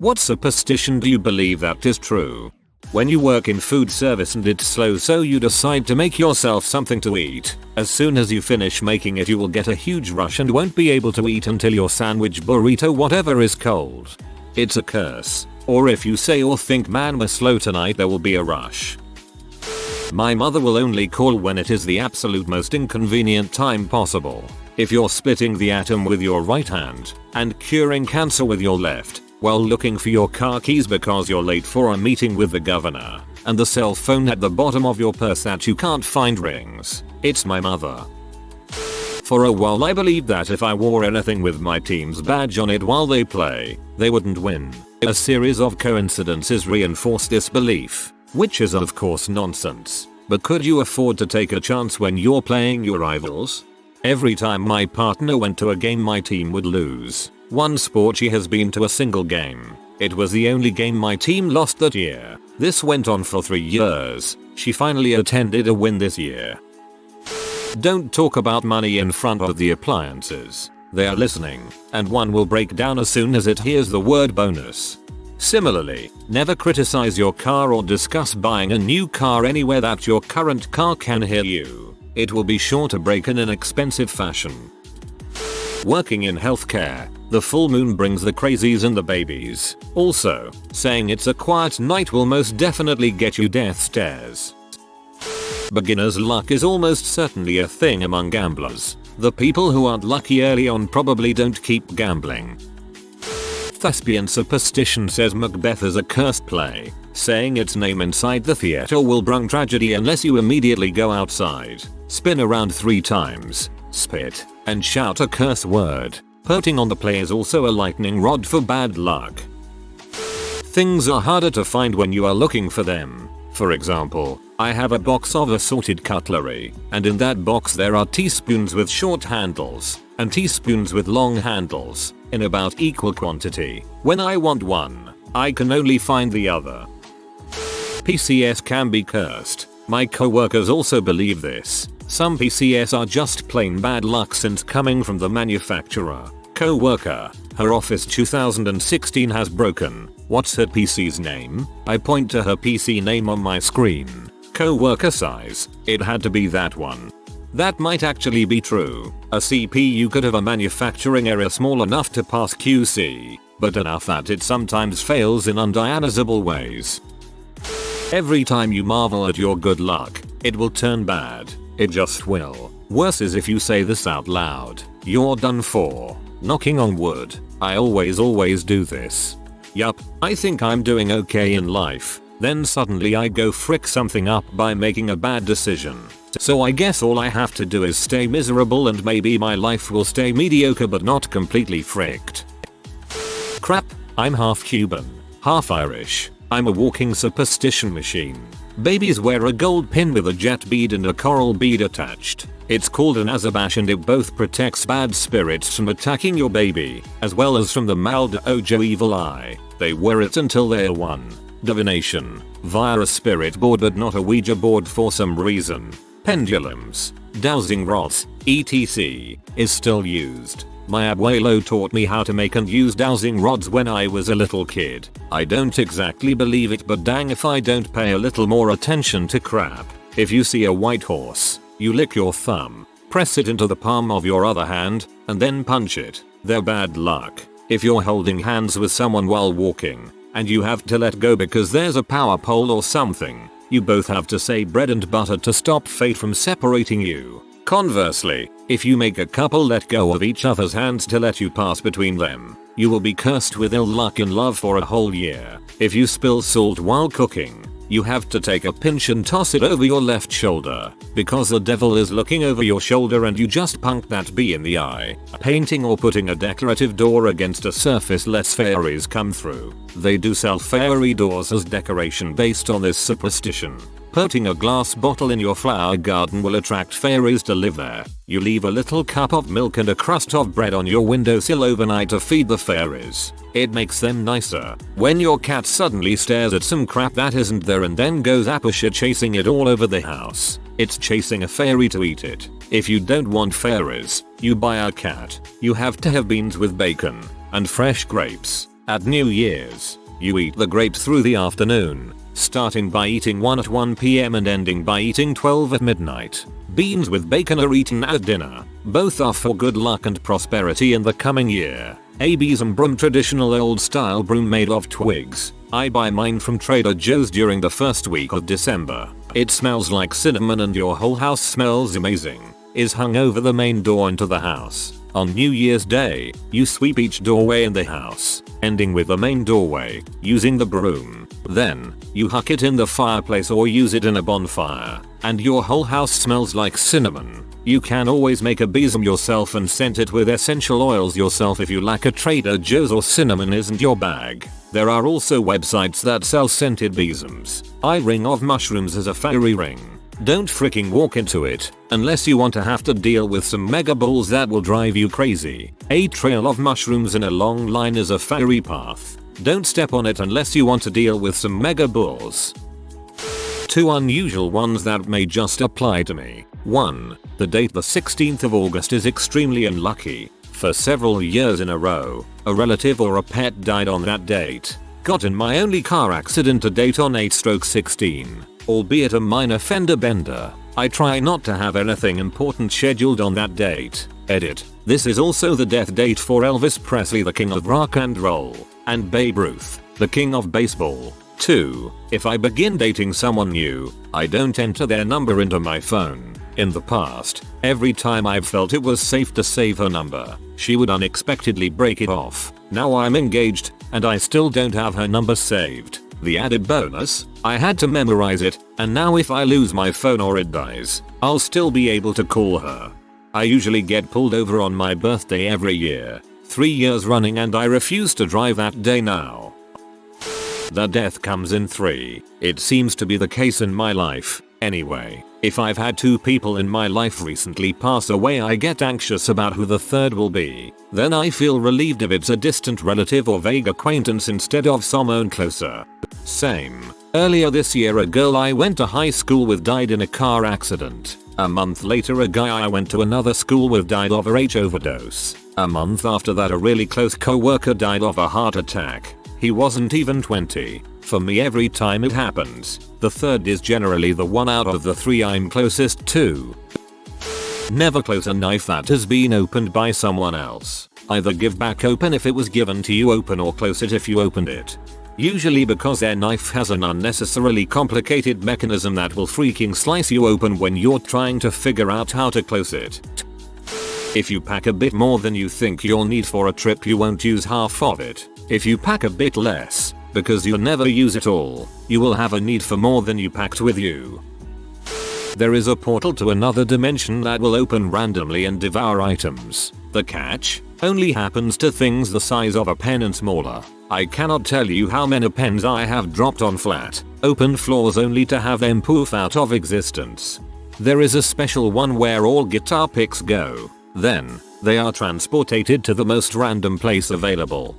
What superstition do you believe that is true? When you work in food service and it's slow, so you decide to make yourself something to eat. As soon as you finish making it, you will get a huge rush and won't be able to eat until your sandwich, burrito, whatever is cold. It's a curse. Or if you say or think, man, we're slow tonight, there will be a rush. My mother will only call when it is the absolute most inconvenient time possible. If you're splitting the atom with your right hand and curing cancer with your left, while looking for your car keys because you're late for a meeting with the governor, and the cell phone at the bottom of your purse that you can't find rings, it's my mother. For a while I believed that if I wore anything with my team's badge on it while they play, they wouldn't win. A series of coincidences reinforce this belief, which is of course nonsense. But could you afford to take a chance when you're playing your rivals? Every time my partner went to a game, my team would lose. One sport, she has been to a single game. It was the only game my team lost that year. This went on for 3 years. She finally attended a win this year. Don't talk about money in front of the appliances. They are listening, and one will break down as soon as it hears the word bonus. Similarly, never criticize your car or discuss buying a new car anywhere that your current car can hear you. It will be sure to break in an expensive fashion. Working in healthcare, the full moon brings the crazies and the babies. Also, saying it's a quiet night will most definitely get you death stares. Beginner's luck is almost certainly a thing among gamblers. The people who aren't lucky early on probably don't keep gambling. Thespian superstition says Macbeth is a cursed play. Saying its name inside the theater will bring tragedy unless you immediately go outside, spin around 3 times, spit, and shout a curse word. Putting on the play is also a lightning rod for bad luck. Things are harder to find when you are looking for them. For example, I have a box of assorted cutlery, and in that box there are teaspoons with short handles and teaspoons with long handles in about equal quantity. When I want one, I can only find the other. PCS can be cursed. My co-workers also believe this. Some PCS are just plain bad luck since coming from the manufacturer. Co-worker, her Office 2016 has broken. What's her PC's name? I point to her PC name on my screen. Co-worker size. It had to be that one. That might actually be true. A CPU could have a manufacturing error small enough to pass QC, but enough that it sometimes fails in undeniable ways. Every time you marvel at your good luck, it will turn bad. It just will. Worse is if you say this out loud. You're done for. Knocking on wood. I always do this. Yup, I think I'm doing okay in life. Then suddenly I go frick something up by making a bad decision. So I guess all I have to do is stay miserable and maybe my life will stay mediocre but not completely fricked. Crap, I'm half Cuban, half Irish. I'm a walking superstition machine. Babies wear a gold pin with a jet bead and a coral bead attached. It's called an azabash and it both protects bad spirits from attacking your baby, as well as from the mal de ojo evil eye. They wear it until they're 1. Divination, via a spirit board but not a Ouija board for some reason. Pendulums, dowsing rods, etc. is still used. My abuelo taught me how to make and use dowsing rods when I was a little kid. I don't exactly believe it, but dang if I don't pay a little more attention to crap. If you see a white horse, you lick your thumb, press it into the palm of your other hand, and then punch it. They're bad luck. If you're holding hands with someone while walking, and you have to let go because there's a power pole or something, you both have to say bread and butter to stop fate from separating you. Conversely, if you make a couple let go of each other's hands to let you pass between them, you will be cursed with ill luck in love for a whole year. If you spill salt while cooking, you have to take a pinch and toss it over your left shoulder, because the devil is looking over your shoulder and you just punked that bee in the eye. Painting or putting a decorative door against a surface lets fairies come through. They do sell fairy doors as decoration based on this superstition. Putting a glass bottle in your flower garden will attract fairies to live there. You leave a little cup of milk and a crust of bread on your windowsill overnight to feed the fairies. It makes them nicer. When your cat suddenly stares at some crap that isn't there and then goes apeshit chasing it all over the house, it's chasing a fairy to eat it. If you don't want fairies, you buy a cat. You have to have beans with bacon, and fresh grapes, At New Year's, you eat the grapes through the afternoon, starting by eating one at 1 p.m. and ending by eating 12 at midnight. Beans with bacon are eaten at dinner. Both are for good luck and prosperity in the coming year. A besom broom, traditional old style broom made of twigs. I buy mine from Trader Joe's during the first week of December. It smells like cinnamon and your whole house smells amazing. Is hung over the main door into the house. On New Year's Day, you sweep each doorway in the house, ending with the main doorway, using the broom. Then, you huck it in the fireplace or use it in a bonfire, and your whole house smells like cinnamon. You can always make a besom yourself and scent it with essential oils yourself if you lack a Trader Joe's or cinnamon isn't your bag. There are also websites that sell scented besoms. I ring of mushrooms as a fairy ring. Don't freaking walk into it, unless you want to have to deal with some mega balls that will drive you crazy. A trail of mushrooms in a long line is a fairy path. Don't step on it unless you want to deal with some mega balls. 2 unusual ones that may just apply to me. 1. The date the 16th of August is extremely unlucky. For several years in a row, a relative or a pet died on that date. Got in my only car accident to date on 8/16. Albeit a minor fender bender. I try not to have anything important scheduled on that date. Edit. This is also the death date for Elvis Presley, the king of rock and roll, and Babe Ruth, the king of baseball. 2. If I begin dating someone new, I don't enter their number into my phone. In the past, every time I've felt it was safe to save her number, she would unexpectedly break it off. Now I'm engaged, and I still don't have her number saved. The added bonus, I had to memorize it, and now if I lose my phone or it dies, I'll still be able to call her. I usually get pulled over on my birthday every year, 3 years running, and I refuse to drive that day now. The death comes in 3. It seems to be the case in my life, anyway. If I've had 2 people in my life recently pass away, I get anxious about who the third will be. Then I feel relieved if it's a distant relative or vague acquaintance instead of someone closer. Same. Earlier this year, a girl I went to high school with died in a car accident. A month later, a guy I went to another school with died of a H overdose. A month after that, a really close co-worker died of a heart attack. He wasn't even 20. For me, every time it happens, the third is generally the one out of the 3 I'm closest to. Never close a knife that has been opened by someone else. Either give back open if it was given to you open, or close it if you opened it. Usually because their knife has an unnecessarily complicated mechanism that will freaking slice you open when you're trying to figure out how to close it. If you pack a bit more than you think you'll need for a trip, you won't use half of it. If you pack a bit less, because you never use it all, you will have a need for more than you packed with you. There is a portal to another dimension that will open randomly and devour items. The catch only happens to things the size of a pen and smaller. I cannot tell you how many pens I have dropped on flat, open floors only to have them poof out of existence. There is a special one where all guitar picks go. Then, they are transported to the most random place available.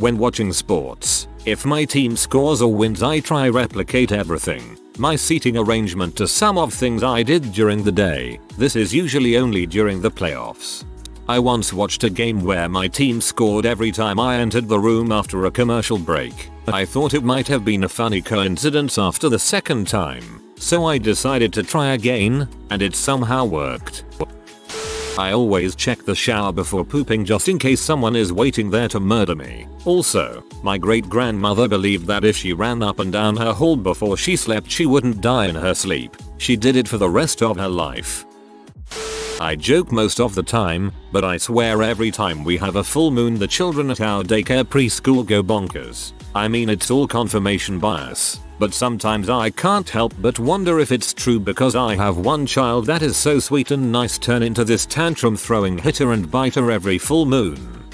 When watching sports, if my team scores or wins, I try replicate everything. My seating arrangement to some of things I did during the day. This is usually only during the playoffs. I once watched a game where my team scored every time I entered the room after a commercial break. I thought it might have been a funny coincidence after the second time, so I decided to try again, and it somehow worked. I always check the shower before pooping just in case someone is waiting there to murder me. Also, my great-grandmother believed that if she ran up and down her hall before she slept, she wouldn't die in her sleep. She did it for the rest of her life. I joke most of the time, but I swear every time we have a full moon, the children at our daycare preschool go bonkers. I mean, it's all confirmation bias, but sometimes I can't help but wonder if it's true because I have one child that is so sweet and nice turn into this tantrum throwing hitter and biter every full moon.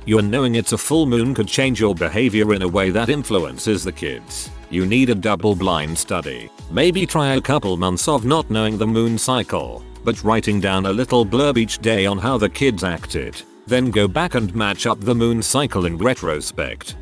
Your knowing it's a full moon could change your behavior in a way that influences the kids. You need a double-blind study. Maybe try a couple months of not knowing the moon cycle, but writing down a little blurb each day on how the kids acted. Then go back and match up the moon cycle in retrospect.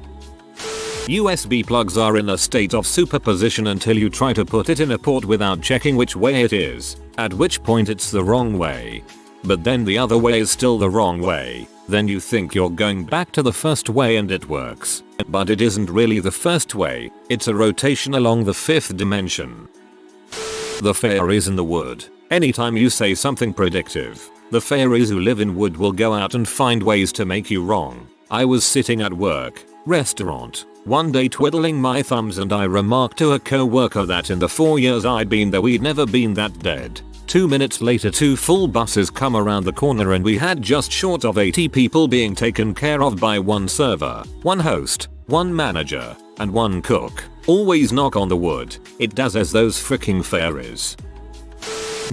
USB plugs are in a state of superposition until you try to put it in a port without checking which way it is, at which point it's the wrong way. but then the other way is still the wrong way. Then you think you're going back to the first way and it works. But it isn't really the first way, it's a rotation along the fifth dimension. The fairies in the wood. Anytime you say something predictive, the fairies who live in wood will go out and find ways to make you wrong. I was sitting at work, restaurant, one day twiddling my thumbs and I remarked to a co-worker that in the 4 years I'd been there we'd never been that dead. 2 minutes later 2 full buses come around the corner and we had just short of 80 people being taken care of by 1 server, 1 host, 1 manager, and 1 cook. Always knock on the wood. It does as those fricking fairies.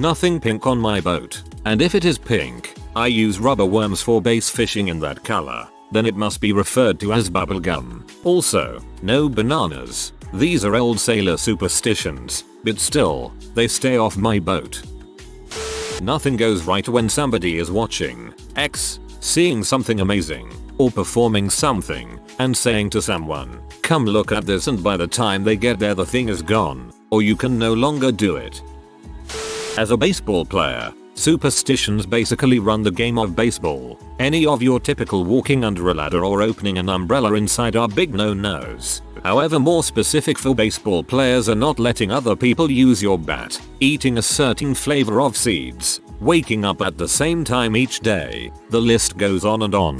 Nothing pink on my boat. And if it is pink, I use rubber worms for bass fishing in that color. Then it must be referred to as bubblegum. Also, no bananas. These are old sailor superstitions, but still, they stay off my boat. Nothing goes right when somebody is watching X, seeing something amazing, or performing something, and saying to someone, come look at this, and by the time they get there the thing is gone, or you can no longer do it. As a baseball player, superstitions basically run the game of baseball. Any of your typical walking under a ladder or opening an umbrella inside are big no-nos. However, more specific for baseball players are not letting other people use your bat, eating a certain flavor of seeds, waking up at the same time each day. The list goes on and on.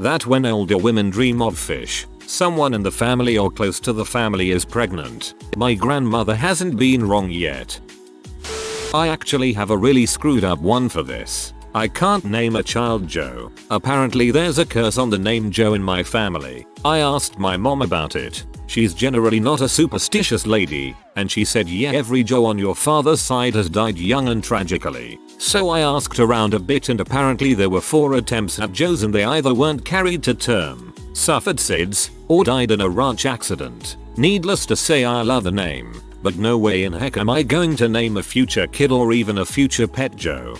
That when older women dream of fish, someone in the family or close to the family is pregnant. My grandmother hasn't been wrong yet. I actually have a really screwed up one for this. I can't name a child Joe. Apparently there's a curse on the name Joe in my family. I asked my mom about it. She's generally not a superstitious lady, and she said yeah, every Joe on your father's side has died young and tragically. So I asked around a bit and apparently there were 4 attempts at Joes and they either weren't carried to term, suffered SIDS, or died in a ranch accident. Needless to say I love the name, but no way in heck am I going to name a future kid or even a future pet Joe.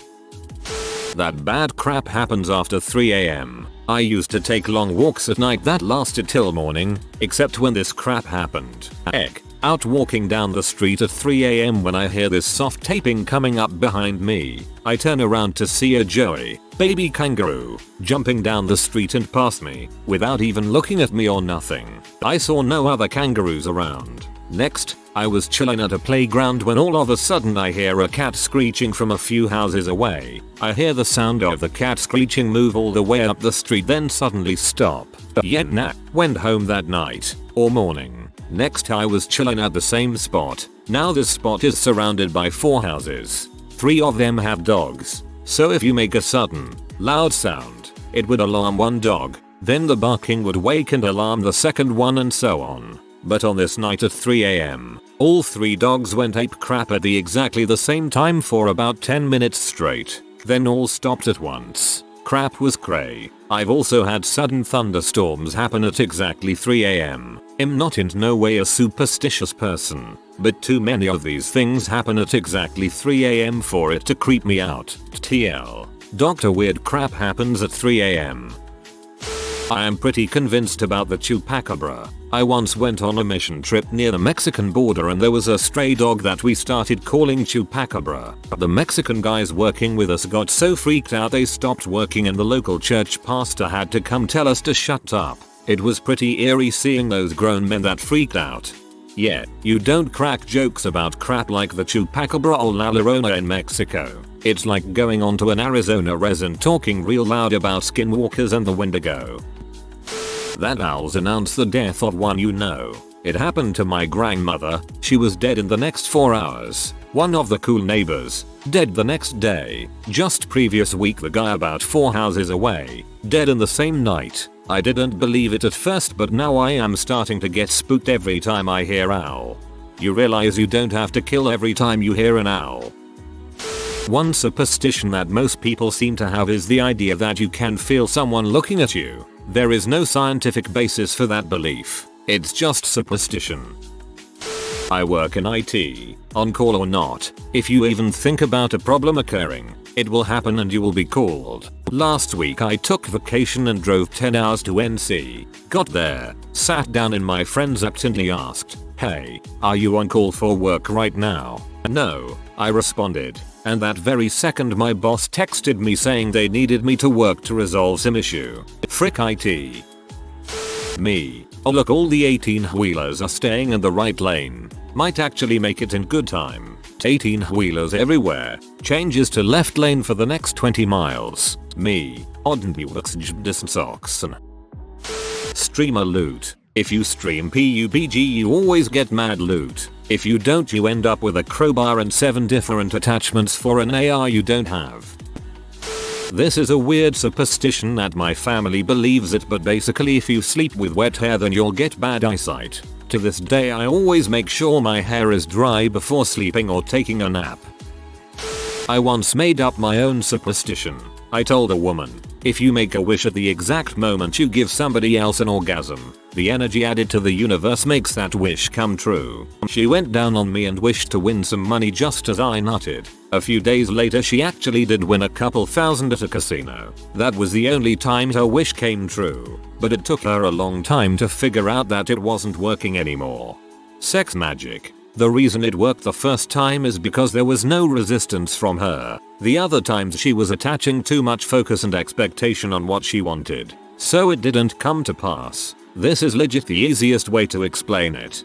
That bad crap happens after 3 AM. I used to take long walks at night that lasted till morning, except when this crap happened. Heck, out walking down the street at 3 AM when I hear this soft tapping coming up behind me. I turn around to see a Joey, baby kangaroo, jumping down the street and past me, without even looking at me or nothing. I saw no other kangaroos around. Next, I was chilling at a playground when all of a sudden I hear a cat screeching from a few houses away. I hear the sound of the cat screeching move all the way up the street then suddenly stop. Yet nah, went home that night, or morning. Next I was chilling at the same spot. Now this spot is surrounded by 4 houses. 3 of them have dogs. So if you make a sudden, loud sound, it would alarm one dog. Then the barking would wake and alarm the second one and so on. But on this night at 3 AM, all 3 dogs went ape crap at exactly the same time for about 10 minutes straight. Then all stopped at once. Crap was cray. I've also had sudden thunderstorms happen at exactly 3 AM. I'm not in no way a superstitious person, but too many of these things happen at exactly 3 AM for it to creep me out. TL. Dr. Weird crap happens at 3 AM. I am pretty convinced about the chupacabra. I once went on a mission trip near the Mexican border and there was a stray dog that we started calling chupacabra. The Mexican guys working with us got so freaked out they stopped working and the local church pastor had to come tell us to shut up. It was pretty eerie seeing those grown men that freaked out. Yeah, you don't crack jokes about crap like the chupacabra or La Llorona in Mexico. It's like going onto an Arizona res and talking real loud about skinwalkers and the Wendigo. That owls announced the death of one you know. It happened to my grandmother. She was dead in the next 4 hours. One of the cool neighbors, dead the next day. Just previous week the guy about 4 houses away, dead in the same night. I didn't believe it at first but now I am starting to get spooked every time I hear owl. You realize you don't have to kill every time you hear an owl. One superstition that most people seem to have is the idea that you can feel someone looking at you. There is no scientific basis for that belief. It's just superstition. I work in IT. On call or not, if you even think about a problem occurring, it will happen and you will be called. Last week I took vacation and drove 10 hours to NC. Got there, sat down and my friends absently asked, "Hey, are you on call for work right now?" No, I responded, and that very second my boss texted me saying they needed me to work to resolve some issue. Frick IT. Me. Oh look, all the 18-wheelers are staying in the right lane. Might actually make it in good time. 18-wheelers everywhere. Changes to left lane for the next 20 miles. Me. Streamer loot. If you stream PUBG you always get mad loot. If you don't you end up with a crowbar and 7 different attachments for an AR you don't have. This is a weird superstition that my family believes it, but basically if you sleep with wet hair then you'll get bad eyesight. To this day I always make sure my hair is dry before sleeping or taking a nap. I once made up my own superstition. I told a woman, if you make a wish at the exact moment you give somebody else an orgasm, the energy added to the universe makes that wish come true. She went down on me and wished to win some money just as I nutted. A few days later she actually did win a couple thousand at a casino. That was the only time her wish came true, but it took her a long time to figure out that it wasn't working anymore. Sex magic. The reason it worked the first time is because there was no resistance from her. The other times she was attaching too much focus and expectation on what she wanted, so it didn't come to pass. This is legit the easiest way to explain it.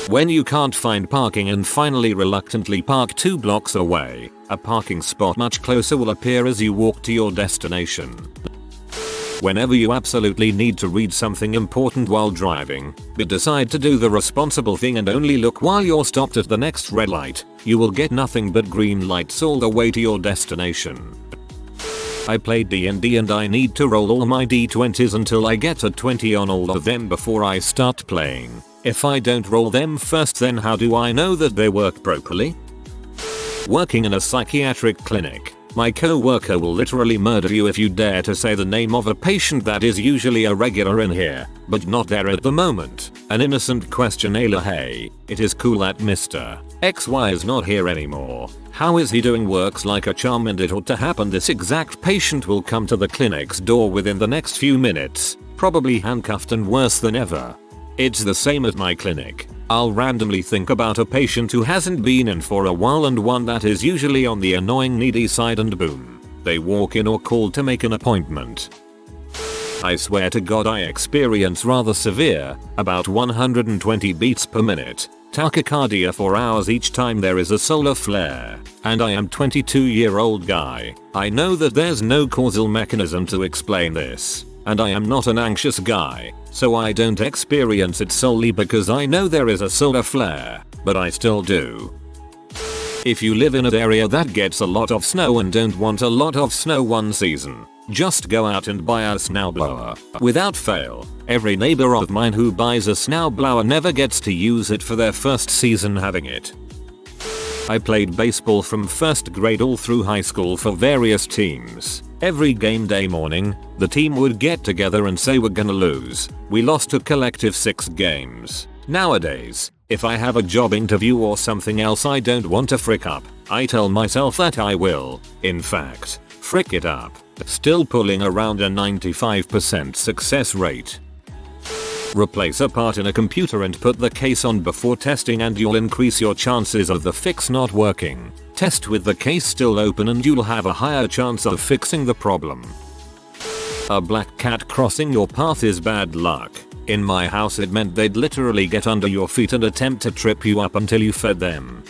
When you can't find parking and finally reluctantly park 2 blocks away, a parking spot much closer will appear as you walk to your destination. Whenever you absolutely need to read something important while driving, but decide to do the responsible thing and only look while you're stopped at the next red light, you will get nothing but green lights all the way to your destination. I played D&D and I need to roll all my d20s until I get a 20 on all of them before I start playing. If I don't roll them first, then how do I know that they work properly? Working in a psychiatric clinic. My co-worker will literally murder you if you dare to say the name of a patient that is usually a regular in here, but not there at the moment. An innocent question, Ayla, hey, it is cool that Mr. XY is not here anymore. How is he doing? Works like a charm and it ought to happen. This exact patient will come to the clinic's door within the next few minutes, probably handcuffed and worse than ever. It's the same at my clinic. I'll randomly think about a patient who hasn't been in for a while and one that is usually on the annoying needy side, and boom, they walk in or call to make an appointment. I swear to God I experience rather severe, about 120 beats per minute, tachycardia for hours each time there is a solar flare, and I am 22-year-old guy. I know that there's no causal mechanism to explain this, and I am not an anxious guy, so I don't experience it solely because I know there is a solar flare, but I still do. If you live in an area that gets a lot of snow and don't want a lot of snow one season, just go out and buy a snowblower. Without fail, every neighbor of mine who buys a snowblower never gets to use it for their first season having it. I played baseball from first grade all through high school for various teams. Every game day morning, the team would get together and say we're gonna lose. We lost a collective 6 games. Nowadays, if I have a job interview or something else I don't want to frick up, I tell myself that I will, in fact, frick it up. Still pulling around a 95% success rate. Replace a part in a computer and put the case on before testing and you'll increase your chances of the fix not working. Test with the case still open and you'll have a higher chance of fixing the problem. A black cat crossing your path is bad luck. In my house it meant they'd literally get under your feet and attempt to trip you up until you fed them.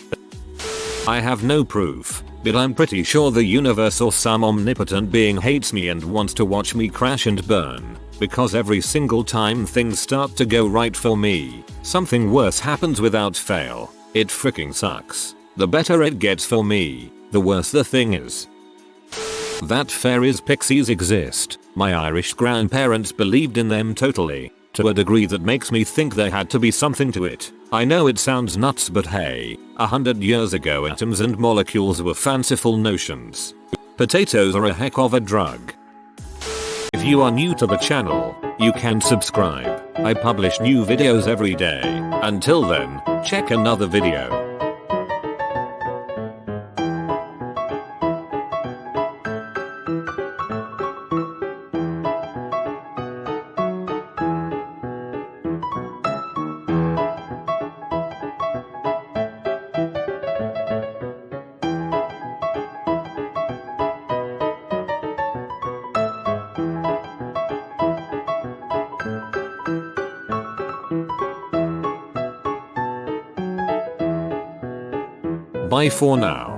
I have no proof, but I'm pretty sure the universe or some omnipotent being hates me and wants to watch me crash and burn, because every single time things start to go right for me, something worse happens without fail. It freaking sucks. The better it gets for me, the worse the thing is. That fairies pixies exist. My Irish grandparents believed in them totally, to a degree that makes me think there had to be something to it. I know it sounds nuts, but hey, 100 years ago atoms and molecules were fanciful notions. Potatoes are a heck of a drug. If you are new to the channel, you can subscribe. I publish new videos every day. Until then, check another video. Bye for now.